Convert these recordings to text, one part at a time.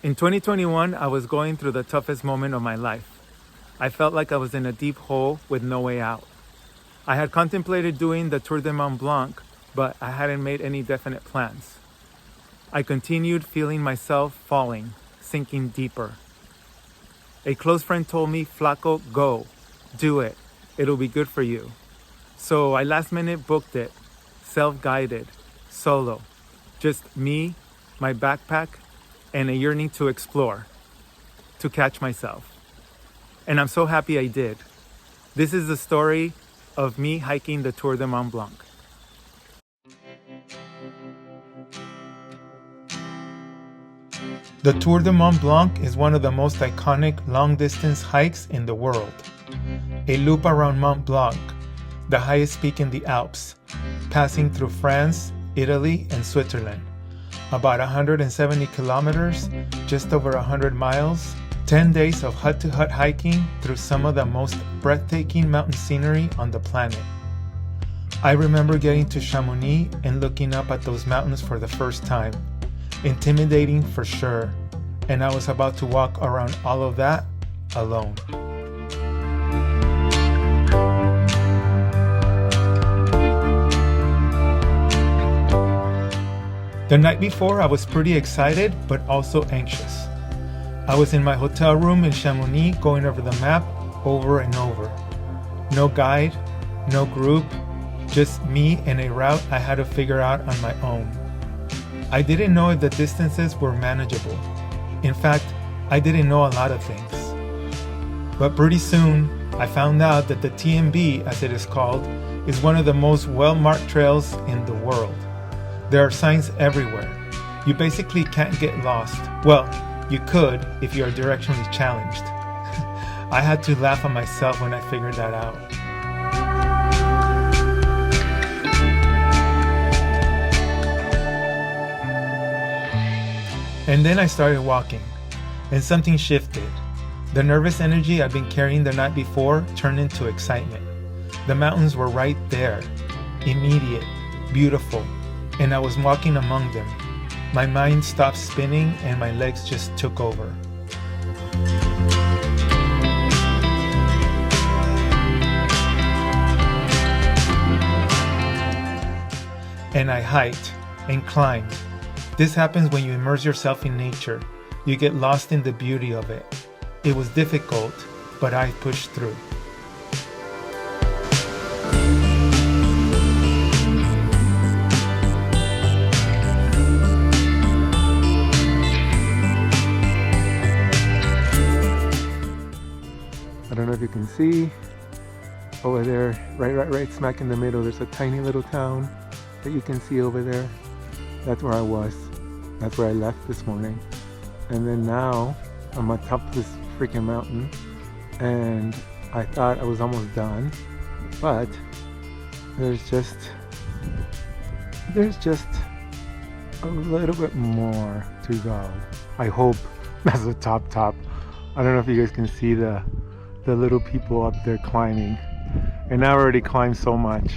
In 2021, I was going through the toughest moment of my life. I felt like I was in a deep hole with no way out. I had contemplated doing the Tour du Mont Blanc, but I hadn't made any definite plans. I continued feeling myself falling, sinking deeper. A close friend told me, "Flaco, go, do it. It'll be good for you." So I last minute booked it, self-guided, solo. Just me, my backpack, and a yearning to explore, to catch myself. And I'm so happy I did. This is the story of me hiking the Tour du Mont Blanc. The Tour du Mont Blanc is one of the most iconic long-distance hikes in the world. A loop around Mont Blanc, the highest peak in the Alps, passing through France, Italy, and Switzerland. About 170 kilometers, just over 100 miles, 10 days of hut-to-hut hiking through some of the most breathtaking mountain scenery on the planet. I remember getting to Chamonix and looking up at those mountains for the first time. Intimidating for sure, and I was about to walk around all of that alone. The night before, I was pretty excited, but also anxious. I was in my hotel room in Chamonix going over the map over and over. No guide, no group, just me and a route I had to figure out on my own. I didn't know if the distances were manageable. In fact, I didn't know a lot of things. But pretty soon, I found out that the TMB, as it is called, is one of the most well-marked trails in the world. There are signs everywhere. You basically can't get lost. Well, you could if you are directionally challenged. I had to laugh at myself when I figured that out. And then I started walking, and something shifted. The nervous energy I'd been carrying the night before turned into excitement. The mountains were right there, immediate, beautiful, and I was walking among them. My mind stopped spinning and my legs just took over. And I hiked and climbed. This happens when you immerse yourself in nature. You get lost in the beauty of it. It was difficult, but I pushed through. I don't know if you can see over there, right smack in the middle, there's a tiny little town that you can see over there. That's where I was. That's where I left this morning. And then now I'm on top of this freaking mountain, and I thought I was almost done, but there's just a little bit more to go. I hope that's the top. I don't know if you guys can see the little people up there climbing, and I already climbed so much.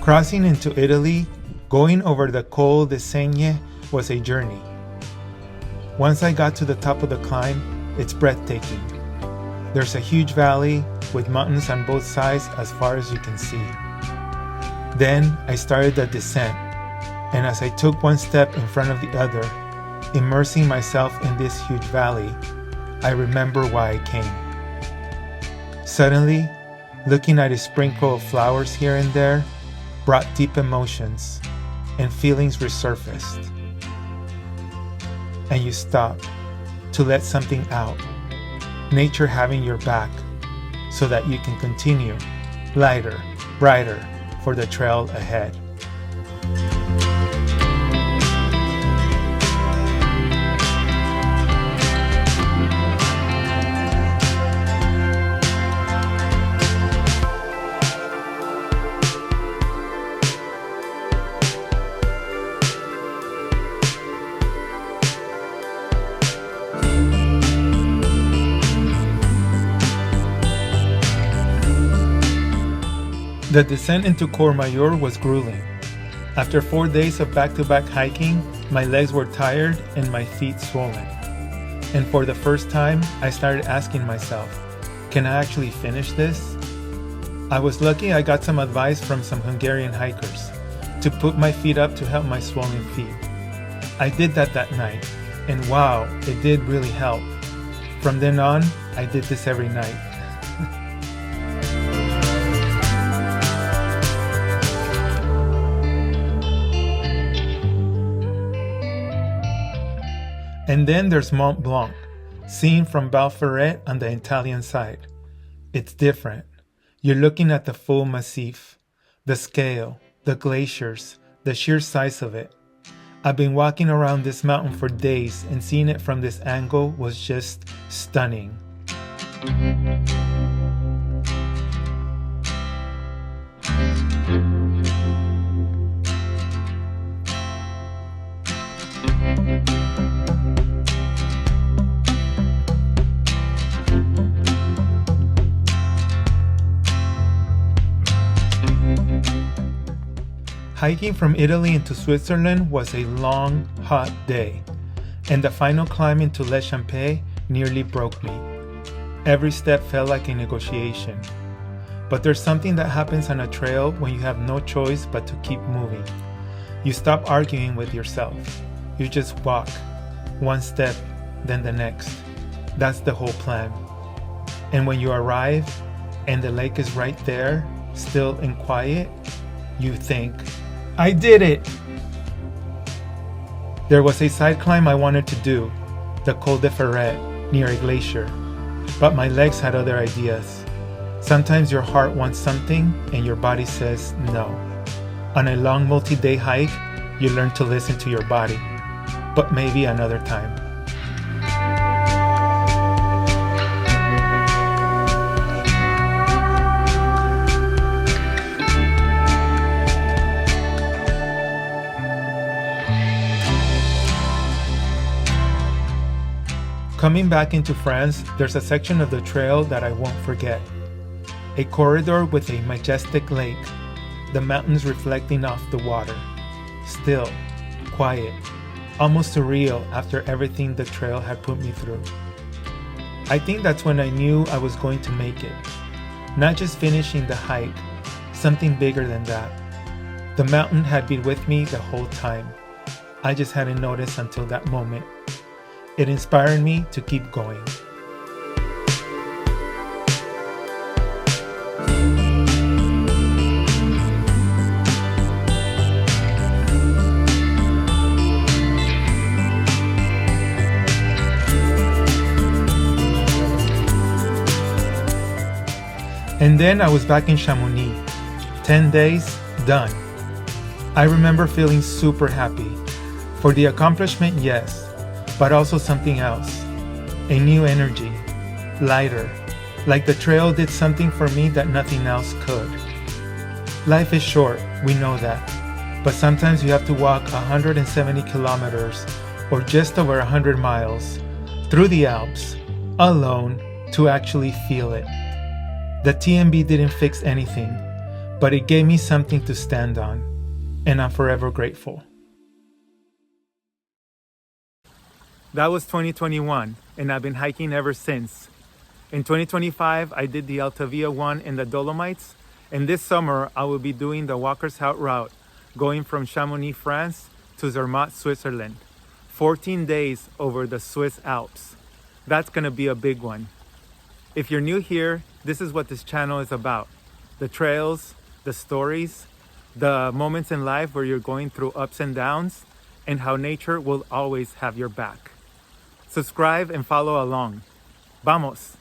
Crossing into Italy, going over the Col de Seigne was a journey. Once I got to the top of the climb, it's breathtaking. There's a huge valley with mountains on both sides as far as you can see. Then I started the descent, and as I took one step in front of the other, immersing myself in this huge valley, I remember why I came. Suddenly, looking at a sprinkle of flowers here and there brought deep emotions. and feelings resurfaced. And you stop to let something out, nature having your back, so that you can continue lighter, brighter for the trail ahead. The descent into Courmayeur was grueling. After 4 days of back-to-back hiking, my legs were tired and my feet swollen. And for the first time, I started asking myself, can I actually finish this? I was lucky I got some advice from some Hungarian hikers to put my feet up to help my swollen feet. I did that night, and wow, it did really help. From then on, I did this every night. And then there's Mont Blanc, seen from Belfort on the Italian side. It's different. You're looking at the full massif, the scale, the glaciers, the sheer size of it. I've been walking around this mountain for days, and seeing it from this angle was just stunning. Hiking from Italy into Switzerland was a long, hot day, and the final climb into Les Champais nearly broke me. Every step felt like a negotiation. But there's something that happens on a trail when you have no choice but to keep moving. You stop arguing with yourself. You just walk, one step, then the next. That's the whole plan. And when you arrive, and the lake is right there, still and quiet, you think, I did it! There was a side climb I wanted to do, the Col de Ferret, near a glacier, but my legs had other ideas. Sometimes your heart wants something and your body says no. On a long multi-day hike, you learn to listen to your body, but maybe another time. Coming back into France, there's a section of the trail that I won't forget. A corridor with a majestic lake, the mountains reflecting off the water. Still, quiet, almost surreal after everything the trail had put me through. I think that's when I knew I was going to make it. Not just finishing the hike, something bigger than that. The mountain had been with me the whole time. I just hadn't noticed until that moment. It inspired me to keep going. And then I was back in Chamonix. 10 days, done. I remember feeling super happy. For the accomplishment, yes, but also something else. A new energy, lighter, like the trail did something for me that nothing else could. Life is short, we know that, but sometimes you have to walk 170 kilometers or just over 100 miles through the Alps, alone, to actually feel it. The TMB didn't fix anything, but it gave me something to stand on, and I'm forever grateful. That was 2021, and I've been hiking ever since. In 2025, I did the Altavia 1 in the Dolomites, and this summer I will be doing the Walker's Haute route, going from Chamonix, France to Zermatt, Switzerland. 14 days over the Swiss Alps. That's gonna be a big one. If you're new here, this is what this channel is about. The trails, the stories, the moments in life where you're going through ups and downs, and how nature will always have your back. Subscribe and follow along. Vamos!